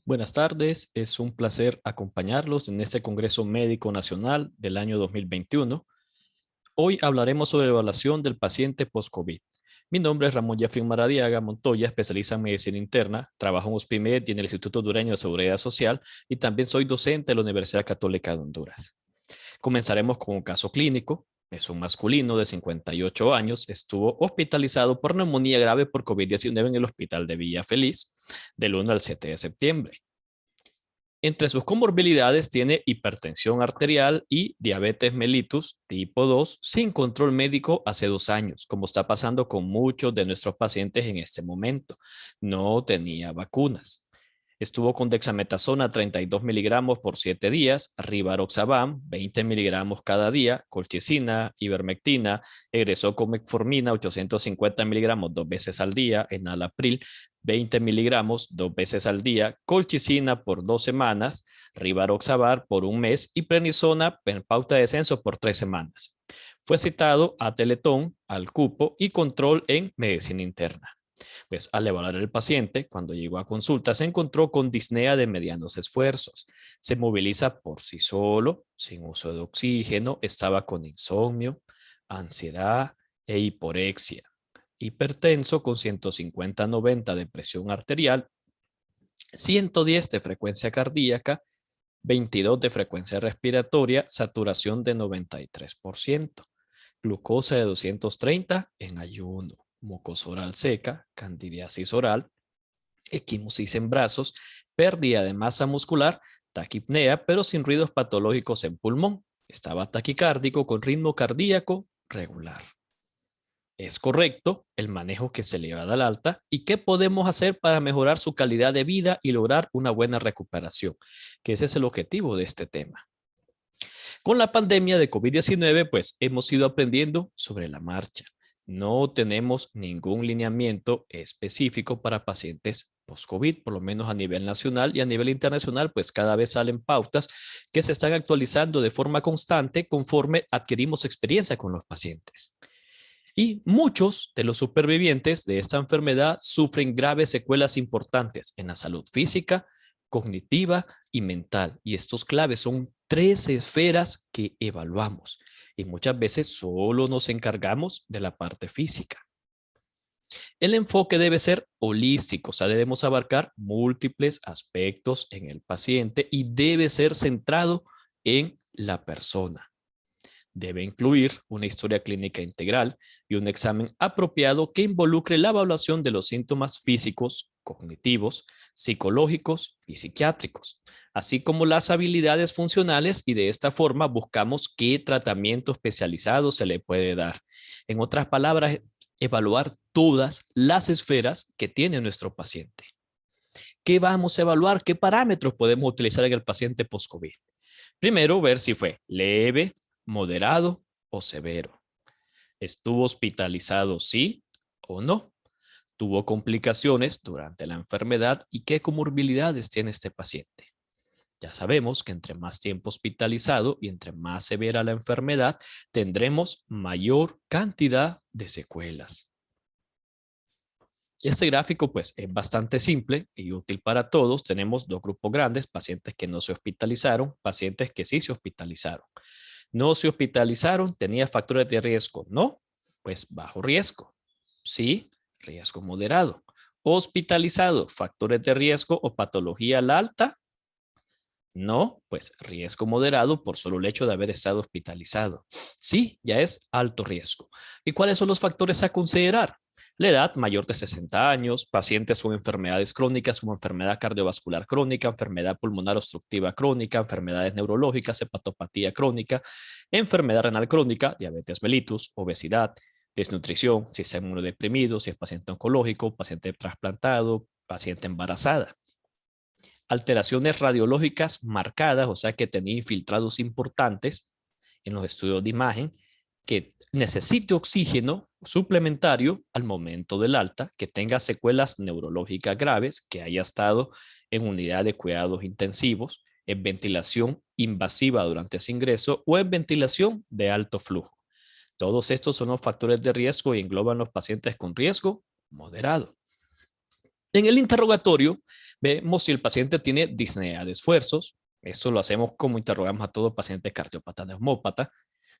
Buenas tardes, es un placer acompañarlos en este Congreso Médico Nacional del año 2021. Hoy hablaremos sobre la evaluación del paciente post-COVID. Mi nombre es Ramón Jeffrey Maradiaga Montoya, especialista en medicina interna, trabajo en Hospimed y en el Instituto Hondureño de Seguridad Social y también soy docente de la Universidad Católica de Honduras. Comenzaremos con un caso clínico. Es un masculino de 58 años, estuvo hospitalizado por neumonía grave por COVID-19 en el Hospital de Villa Feliz del 1 al 7 de septiembre. Entre sus comorbilidades tiene hipertensión arterial y diabetes mellitus tipo 2 sin control médico hace 2 años, como está pasando con muchos de nuestros pacientes en este momento. No tenía vacunas. Estuvo con dexametasona 32 miligramos por 7 días, rivaroxaban 20 miligramos cada día, colchicina, ivermectina, egresó con metformina 850 miligramos 2 veces al día, enalapril 20 miligramos 2 veces al día, colchicina por 2 semanas, rivaroxaban por un mes y prednisona en pauta de descenso por 3 semanas. Fue citado a Teletón, al cupo y control en medicina interna. Pues al evaluar el paciente, cuando llegó a consulta, se encontró con disnea de medianos esfuerzos. Se moviliza por sí solo, sin uso de oxígeno, estaba con insomnio, ansiedad e hiporexia. Hipertenso con 150/90 de presión arterial, 110 de frecuencia cardíaca, 22 de frecuencia respiratoria, saturación de 93%, glucosa de 230 en ayuno, mucosa oral seca, candidiasis oral, equimosis en brazos, pérdida de masa muscular, taquipnea, pero sin ruidos patológicos en pulmón. Estaba taquicárdico con ritmo cardíaco regular. ¿Es correcto el manejo que se le va a dar al alta? ¿Y qué podemos hacer para mejorar su calidad de vida y lograr una buena recuperación? Que ese es el objetivo de este tema. Con la pandemia de COVID-19, pues hemos ido aprendiendo sobre la marcha. No tenemos ningún lineamiento específico para pacientes post-COVID, por lo menos a nivel nacional y a nivel internacional, pues cada vez salen pautas que se están actualizando de forma constante conforme adquirimos experiencia con los pacientes. Y muchos de los supervivientes de esta enfermedad sufren graves secuelas importantes en la salud física, cognitiva y mental. Y estos claves son 3 esferas que evaluamos. Y muchas veces solo nos encargamos de la parte física. El enfoque debe ser holístico, o sea, debemos abarcar múltiples aspectos en el paciente y debe ser centrado en la persona. Debe incluir una historia clínica integral y un examen apropiado que involucre la evaluación de los síntomas físicos, cognitivos, psicológicos y psiquiátricos, así como las habilidades funcionales, y de esta forma buscamos qué tratamiento especializado se le puede dar. En otras palabras, evaluar todas las esferas que tiene nuestro paciente. ¿Qué vamos a evaluar? ¿Qué parámetros podemos utilizar en el paciente post-COVID? Primero, ver si fue leve, moderado o severo. ¿Estuvo hospitalizado sí o no? ¿Tuvo complicaciones durante la enfermedad y qué comorbilidades tiene este paciente? Ya sabemos que entre más tiempo hospitalizado y entre más severa la enfermedad, tendremos mayor cantidad de secuelas. Este gráfico pues es bastante simple y útil para todos. Tenemos dos grupos grandes, pacientes que no se hospitalizaron, pacientes que sí se hospitalizaron. No se hospitalizaron, tenía factores de riesgo. No, pues bajo riesgo. Sí, riesgo moderado. Hospitalizado, factores de riesgo o patología al alta. No, pues riesgo moderado por solo el hecho de haber estado hospitalizado. Sí, ya es alto riesgo. ¿Y cuáles son los factores a considerar? La edad mayor de 60 años, pacientes con enfermedades crónicas como enfermedad cardiovascular crónica, enfermedad pulmonar obstructiva crónica, enfermedades neurológicas, hepatopatía crónica, enfermedad renal crónica, diabetes mellitus, obesidad, desnutrición, si está inmunodeprimido, si es paciente oncológico, paciente trasplantado, paciente embarazada. Alteraciones radiológicas marcadas, o sea que tenía infiltrados importantes en los estudios de imagen, que necesite oxígeno suplementario al momento del alta, que tenga secuelas neurológicas graves, que haya estado en unidad de cuidados intensivos, en ventilación invasiva durante ese ingreso o en ventilación de alto flujo. Todos estos son los factores de riesgo y engloban los pacientes con riesgo moderado. En el interrogatorio vemos si el paciente tiene disnea de esfuerzos. Eso lo hacemos como interrogamos a todo paciente cardiópata neumópata.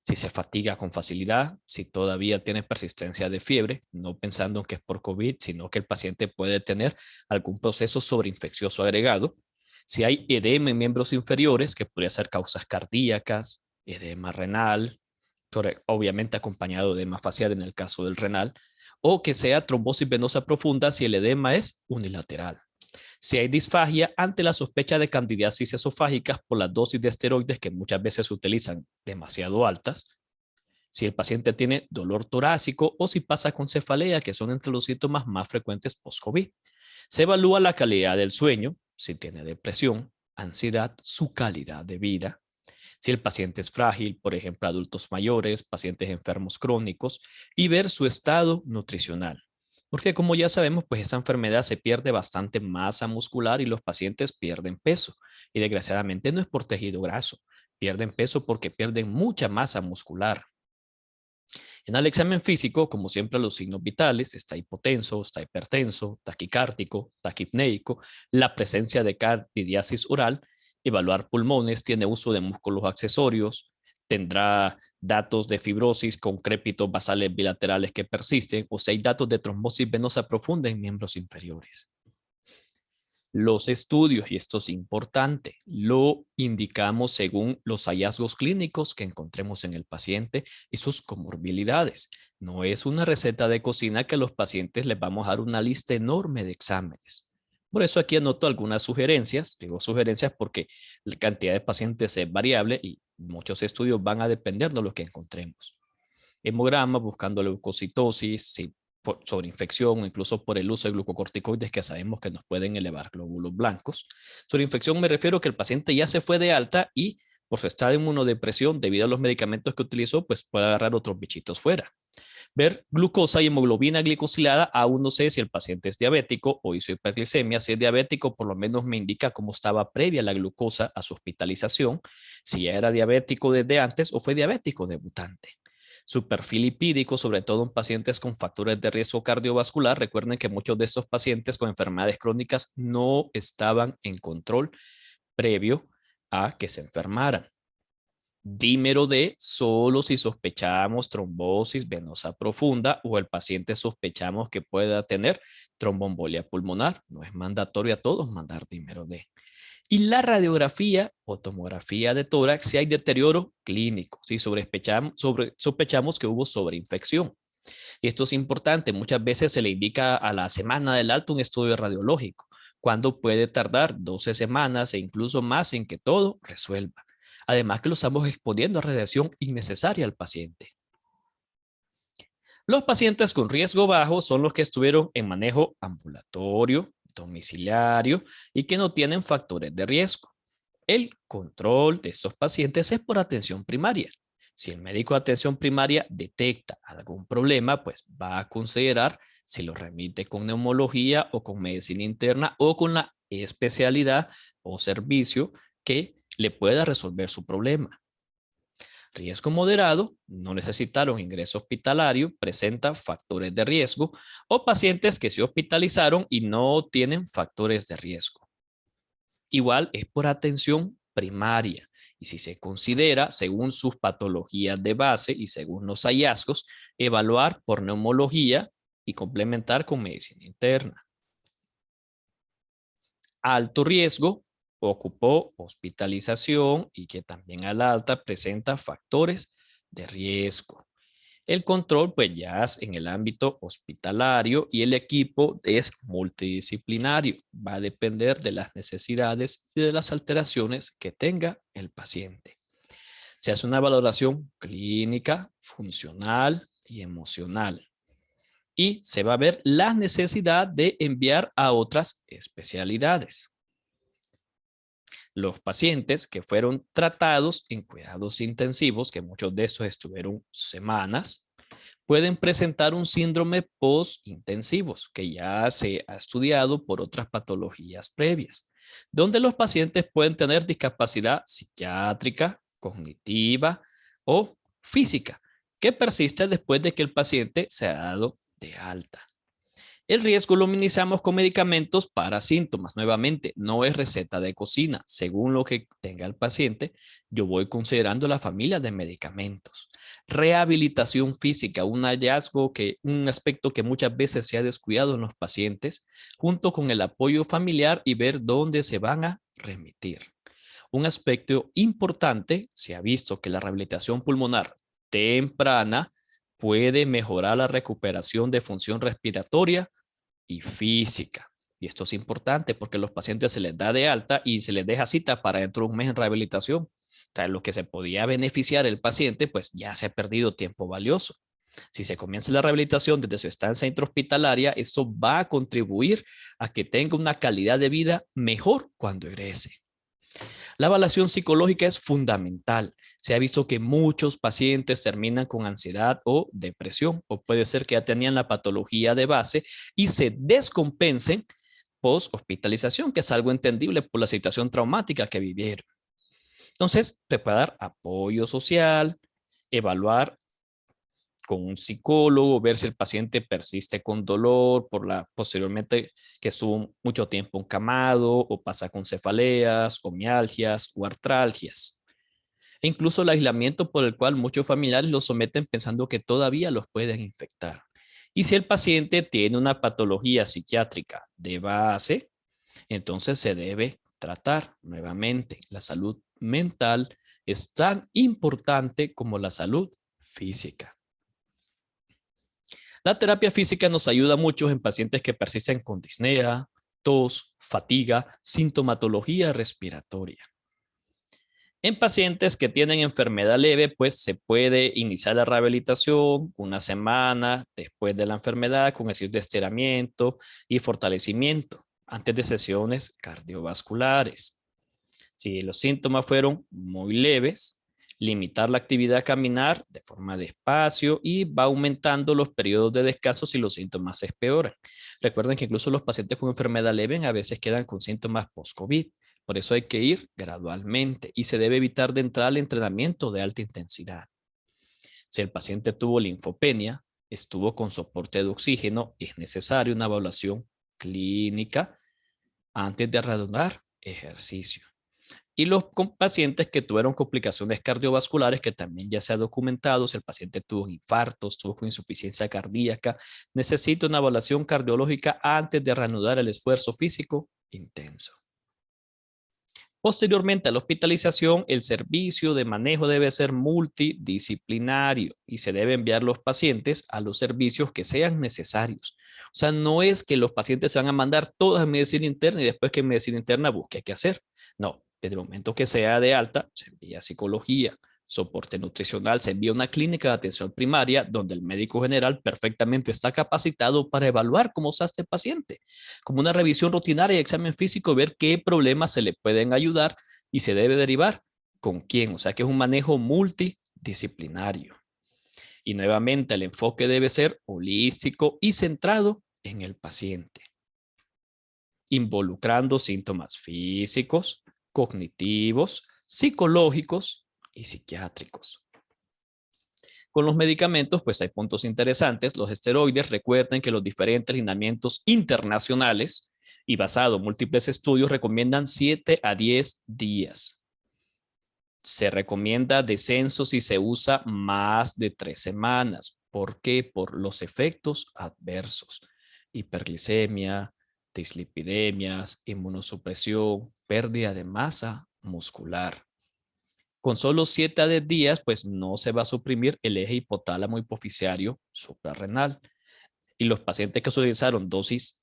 Si se fatiga con facilidad, si todavía tiene persistencia de fiebre, no pensando que es por COVID, sino que el paciente puede tener algún proceso sobreinfeccioso agregado. Si hay edema en miembros inferiores, que podría ser causas cardíacas, edema renal, obviamente acompañado de edema facial en el caso del renal, o que sea trombosis venosa profunda si el edema es unilateral. Si hay disfagia ante la sospecha de candidiasis esofágicas por las dosis de esteroides que muchas veces se utilizan demasiado altas, si el paciente tiene dolor torácico o si pasa con cefalea, que son entre los síntomas más frecuentes post-COVID. Se evalúa la calidad del sueño, si tiene depresión, ansiedad, su calidad de vida, si el paciente es frágil, por ejemplo, adultos mayores, pacientes enfermos crónicos, y ver su estado nutricional. Porque como ya sabemos, pues esa enfermedad se pierde bastante masa muscular y los pacientes pierden peso. Y desgraciadamente no es por tejido graso, pierden peso porque pierden mucha masa muscular. En el examen físico, como siempre, los signos vitales, está hipotenso, está hipertenso, taquicárdico, taquipneico, la presencia de candidiasis oral, evaluar pulmones, tiene uso de músculos accesorios, tendrá datos de fibrosis con crépitos basales bilaterales que persisten, o sea, hay datos de trombosis venosa profunda en miembros inferiores. Los estudios, y esto es importante, lo indicamos según los hallazgos clínicos que encontremos en el paciente y sus comorbilidades. No es una receta de cocina que a los pacientes les vamos a dar una lista enorme de exámenes. Por eso aquí anoto algunas sugerencias. Digo sugerencias porque la cantidad de pacientes es variable y muchos estudios van a depender de lo que encontremos. Hemograma, buscando leucocitosis, si sobre infección o incluso por el uso de glucocorticoides que sabemos que nos pueden elevar glóbulos blancos. Sobre infección me refiero a que el paciente ya se fue de alta y por su estado de inmunodepresión debido a los medicamentos que utilizó, pues puede agarrar otros bichitos fuera. Ver glucosa y hemoglobina glicosilada, aún no sé si el paciente es diabético o hizo hiperglicemia. Si es diabético, por lo menos me indica cómo estaba previa la glucosa a su hospitalización, si ya era diabético desde antes o fue diabético debutante. Su perfil lipídico, sobre todo en pacientes con factores de riesgo cardiovascular. Recuerden que muchos de estos pacientes con enfermedades crónicas no estaban en control previo a que se enfermaran. Dímero D solo si sospechamos trombosis venosa profunda o el paciente sospechamos que pueda tener tromboembolia pulmonar. No es mandatorio a todos mandar dímero D. Y la radiografía o tomografía de tórax si hay deterioro clínico, si sospechamos que hubo sobreinfección. Y esto es importante, muchas veces se le indica a la semana del alto un estudio radiológico, cuando puede tardar 12 semanas e incluso más en que todo resuelva. Además que lo estamos exponiendo a radiación innecesaria al paciente. Los pacientes con riesgo bajo son los que estuvieron en manejo ambulatorio, domiciliario y que no tienen factores de riesgo. El control de estos pacientes es por atención primaria. Si el médico de atención primaria detecta algún problema, pues va a considerar si lo remite con neumología o con medicina interna o con la especialidad o servicio que le pueda resolver su problema. Riesgo moderado, no necesitaron ingreso hospitalario, presenta factores de riesgo o pacientes que se hospitalizaron y no tienen factores de riesgo. Igual es por atención primaria y si se considera según sus patologías de base y según los hallazgos, evaluar por neumología y complementar con medicina interna. Alto riesgo, ocupó hospitalización y que también al alta presenta factores de riesgo. El control, pues ya es en el ámbito hospitalario y el equipo es multidisciplinario. Va a depender de las necesidades y de las alteraciones que tenga el paciente. Se hace una valoración clínica, funcional y emocional. Y se va a ver la necesidad de enviar a otras especialidades. Los pacientes que fueron tratados en cuidados intensivos, que muchos de estos estuvieron semanas, pueden presentar un síndrome post-intensivos que ya se ha estudiado por otras patologías previas, donde los pacientes pueden tener discapacidad psiquiátrica, cognitiva o física, que persiste después de que el paciente se ha dado de alta. El riesgo lo minimizamos con medicamentos para síntomas. Nuevamente, no es receta de cocina. Según lo que tenga el paciente, yo voy considerando la familia de medicamentos. Rehabilitación física, un aspecto que muchas veces se ha descuidado en los pacientes, junto con el apoyo familiar y ver dónde se van a remitir. Un aspecto importante, se ha visto que la rehabilitación pulmonar temprana puede mejorar la recuperación de función respiratoria y física. Y esto es importante porque a los pacientes se les da de alta y se les deja cita para dentro de un mes en rehabilitación. O sea, lo que se podía beneficiar el paciente, pues ya se ha perdido tiempo valioso. Si se comienza la rehabilitación desde su estancia intrahospitalaria, esto va a contribuir a que tenga una calidad de vida mejor cuando egrese. La evaluación psicológica es fundamental. Se ha visto que muchos pacientes terminan con ansiedad o depresión, o puede ser que ya tenían la patología de base y se descompensen post-hospitalización, que es algo entendible por la situación traumática que vivieron. Entonces, te puede dar apoyo social, evaluar con un psicólogo, ver si el paciente persiste con dolor posteriormente que estuvo mucho tiempo encamado o pasa con cefaleas o mialgias o artralgias. E incluso el aislamiento por el cual muchos familiares los someten pensando que todavía los pueden infectar. Y si el paciente tiene una patología psiquiátrica de base, entonces se debe tratar nuevamente. La salud mental es tan importante como la salud física. La terapia física nos ayuda mucho en pacientes que persisten con disnea, tos, fatiga, sintomatología respiratoria. En pacientes que tienen enfermedad leve, pues se puede iniciar la rehabilitación una semana después de la enfermedad con ejercicios de estiramiento y fortalecimiento antes de sesiones cardiovasculares. Si los síntomas fueron muy leves, limitar la actividad a caminar de forma despacio y va aumentando los periodos de descanso si los síntomas se empeoran. Recuerden que incluso los pacientes con enfermedad leve a veces quedan con síntomas post-COVID. Por eso hay que ir gradualmente y se debe evitar de entrar al entrenamiento de alta intensidad. Si el paciente tuvo linfopenia, estuvo con soporte de oxígeno, es necesaria una evaluación clínica antes de reanudar ejercicio. Y los pacientes que tuvieron complicaciones cardiovasculares, que también ya se ha documentado, si el paciente tuvo un infarto, estuvo con insuficiencia cardíaca, necesita una evaluación cardiológica antes de reanudar el esfuerzo físico intenso. Posteriormente a la hospitalización, el servicio de manejo debe ser multidisciplinario y se debe enviar los pacientes a los servicios que sean necesarios. O sea, no es que los pacientes se van a mandar todos a medicina interna y después que en medicina interna busque qué hacer. No, desde el momento que sea de alta, se envía psicología, soporte nutricional, se envía a una clínica de atención primaria donde el médico general perfectamente está capacitado para evaluar cómo está este paciente, como una revisión rutinaria y examen físico, ver qué problemas se le pueden ayudar y se debe derivar con quién. O sea que es un manejo multidisciplinario. Y nuevamente el enfoque debe ser holístico y centrado en el paciente, involucrando síntomas físicos, cognitivos, psicológicos y psiquiátricos. Con los medicamentos, pues hay puntos interesantes. Los esteroides, recuerden que los diferentes lineamientos internacionales y basado en múltiples estudios recomiendan 7 a 10 días. Se recomienda descenso si se usa más de 3 semanas. ¿Por qué? Por los efectos adversos. Hiperglicemia, dislipidemias, inmunosupresión, pérdida de masa muscular. Con solo 7 a 10 días, pues no se va a suprimir el eje hipotálamo hipoficiario suprarrenal. Y los pacientes que utilizaron dosis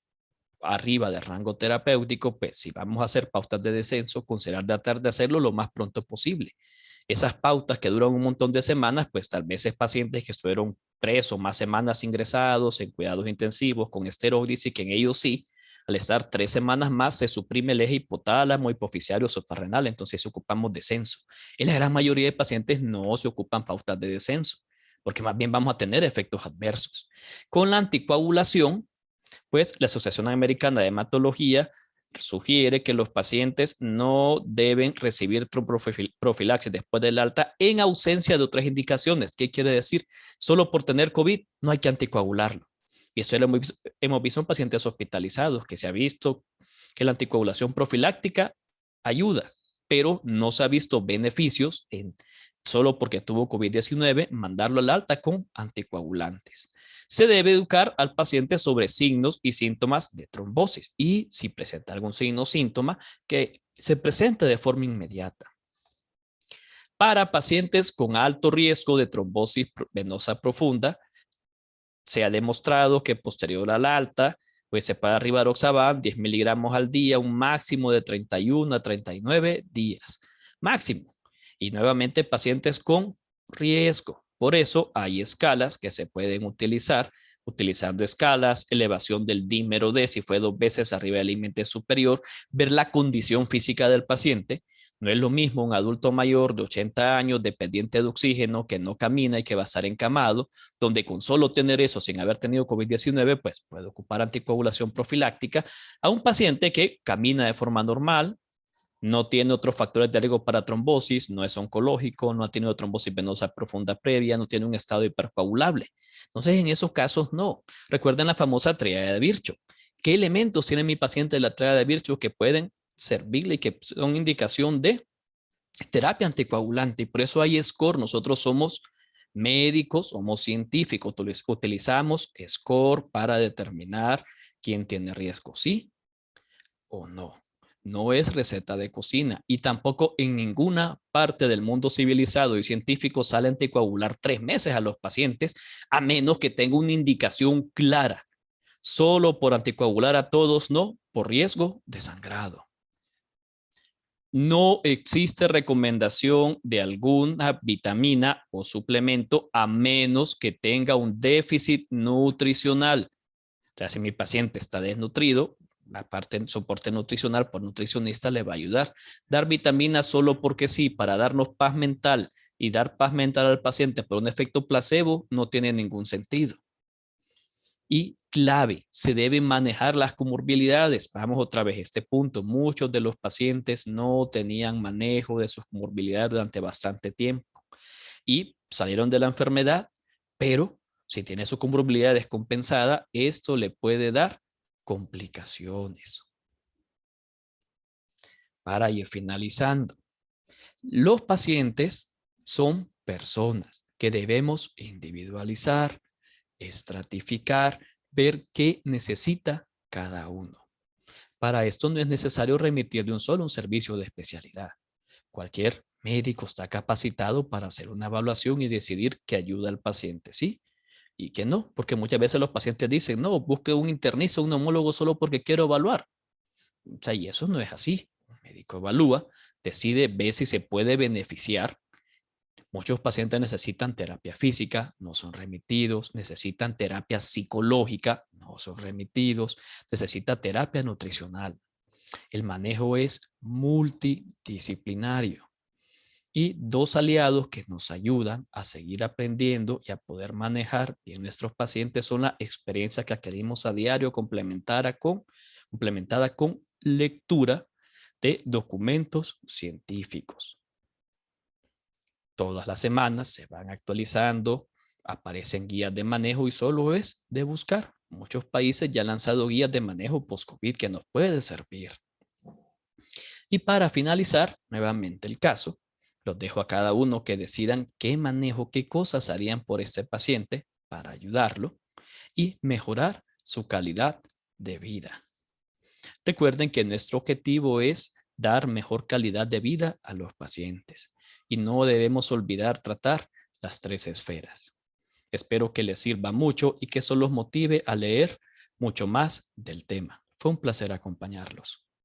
arriba del rango terapéutico, pues si vamos a hacer pautas de descenso, considerar tratar de hacerlo lo más pronto posible. Esas pautas que duran un montón de semanas, pues tal vez es pacientes que estuvieron presos más semanas ingresados en cuidados intensivos con esteroides y que en ellos sí, al estar 3 semanas más, se suprime el eje hipotálamo, hipoficiario, suprarrenal, entonces ocupamos descenso. En la gran mayoría de pacientes no se ocupan pautas de descenso, porque más bien vamos a tener efectos adversos. Con la anticoagulación, pues la Asociación Americana de Hematología sugiere que los pacientes no deben recibir tromboprofilaxis después del alta en ausencia de otras indicaciones. ¿Qué quiere decir? Solo por tener COVID no hay que anticoagularlo. Y eso lo hemos visto en pacientes hospitalizados, que se ha visto que la anticoagulación profiláctica ayuda, pero no se ha visto beneficios en solo porque tuvo COVID-19, mandarlo al alta con anticoagulantes. Se debe educar al paciente sobre signos y síntomas de trombosis y si presenta algún signo o síntoma que se presente de forma inmediata. Para pacientes con alto riesgo de trombosis venosa profunda, se ha demostrado que posterior al alta, pues se puede arribar Oxaban 10 miligramos al día, un máximo de 31 a 39 días. Máximo. Y nuevamente pacientes con riesgo. Por eso hay escalas que se pueden utilizar, utilizando escalas, elevación del dímero D, si fue 2 veces arriba del límite superior, ver la condición física del paciente. No es lo mismo un adulto mayor de 80 años, dependiente de oxígeno, que no camina y que va a estar encamado, donde con solo tener eso sin haber tenido COVID-19, pues puede ocupar anticoagulación profiláctica, a un paciente que camina de forma normal, no tiene otros factores de riesgo para trombosis, no es oncológico, no ha tenido trombosis venosa profunda previa, no tiene un estado hipercoagulable. Entonces, en esos casos, no. Recuerden la famosa tríada de Virchow. ¿Qué elementos tiene mi paciente de la tríada de Virchow que pueden servirle y que son indicación de terapia anticoagulante? Y por eso hay SCORE. Nosotros somos médicos, somos científicos, utilizamos SCORE para determinar quién tiene riesgo, sí o no. No es receta de cocina y tampoco en ninguna parte del mundo civilizado y científico sale anticoagular 3 meses a los pacientes, a menos que tenga una indicación clara. Solo por anticoagular a todos, no, por riesgo de sangrado. No existe recomendación de alguna vitamina o suplemento a menos que tenga un déficit nutricional. O sea, si mi paciente está desnutrido, la parte de soporte nutricional por nutricionista le va a ayudar. Dar vitaminas solo porque sí, para darnos paz mental y dar paz mental al paciente por un efecto placebo, no tiene ningún sentido. Y clave, se deben manejar las comorbilidades. Vamos otra vez a este punto. Muchos de los pacientes no tenían manejo de sus comorbilidades durante bastante tiempo y salieron de la enfermedad, pero si tiene su comorbilidad descompensada, esto le puede dar complicaciones. Para ir finalizando, los pacientes son personas que debemos individualizar, estratificar, ver qué necesita cada uno. Para esto no es necesario remitir de un solo un servicio de especialidad. Cualquier médico está capacitado para hacer una evaluación y decidir qué ayuda al paciente, ¿sí? Y que no, porque muchas veces los pacientes dicen, no, busque un internista, un neumólogo solo porque quiero evaluar. O sea, y eso no es así. El médico evalúa, decide, ve si se puede beneficiar. Muchos pacientes necesitan terapia física, no son remitidos, necesitan terapia psicológica, no son remitidos, necesita terapia nutricional. El manejo es multidisciplinario y dos aliados que nos ayudan a seguir aprendiendo y a poder manejar bien nuestros pacientes son la experiencia que adquirimos a diario complementada con lectura de documentos científicos. Todas las semanas se van actualizando, aparecen guías de manejo y solo es de buscar. Muchos países ya han lanzado guías de manejo post-COVID que nos pueden servir. Y para finalizar, nuevamente el caso, los dejo a cada uno que decidan qué manejo, qué cosas harían por este paciente para ayudarlo y mejorar su calidad de vida. Recuerden que nuestro objetivo es dar mejor calidad de vida a los pacientes y no debemos olvidar tratar las 3 esferas. Espero que les sirva mucho y que eso los motive a leer mucho más del tema. Fue un placer acompañarlos.